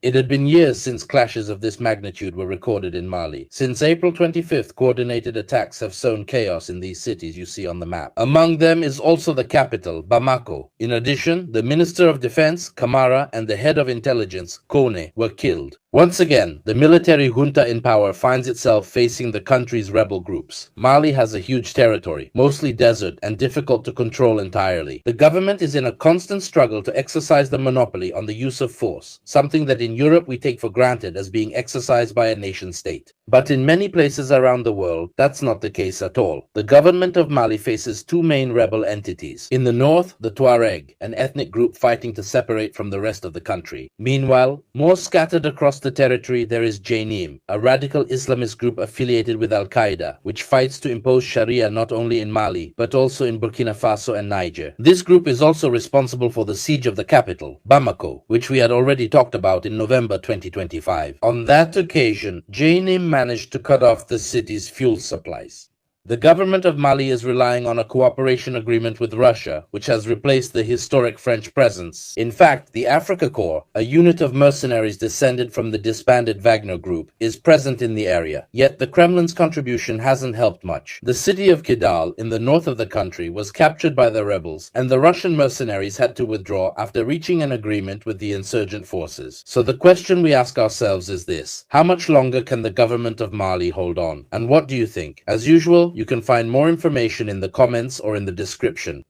It had been years since clashes of this magnitude were recorded in Mali. Since April 25th, coordinated attacks have sown chaos in these cities you see on the map. Among them is also the capital, Bamako. In addition, the Minister of Defense, Kamara, and the head of intelligence, Kone, were killed. Once again, the military junta in power finds itself facing the country's rebel groups. Mali has a huge territory, mostly desert and difficult to control entirely. The government is in a constant struggle to exercise the monopoly on the use of force, something that in Europe we take for granted as being exercised by a nation-state. But in many places around the world, that's not the case at all. The government of Mali faces two main rebel entities. In the north, the Tuareg, an ethnic group fighting to separate from the rest of the country. Meanwhile, more scattered across the territory, there is Jainim, a radical Islamist group affiliated with Al-Qaeda, which fights to impose Sharia not only in Mali, but also in Burkina Faso and Niger. This group is also responsible for the siege of the capital, Bamako, which we had already talked about in November 2025. On that occasion, Jainim managed to cut off the city's fuel supplies. The government of Mali is relying on a cooperation agreement with Russia, which has replaced the historic French presence. In fact, the Africa Corps, a unit of mercenaries descended from the disbanded Wagner Group, is present in the area. Yet the Kremlin's contribution hasn't helped much. The city of Kidal, in the north of the country, was captured by the rebels, and the Russian mercenaries had to withdraw after reaching an agreement with the insurgent forces. So the question we ask ourselves is this: how much longer can the government of Mali hold on? And what do you think? As usual, you can find more information in the comments or in the description.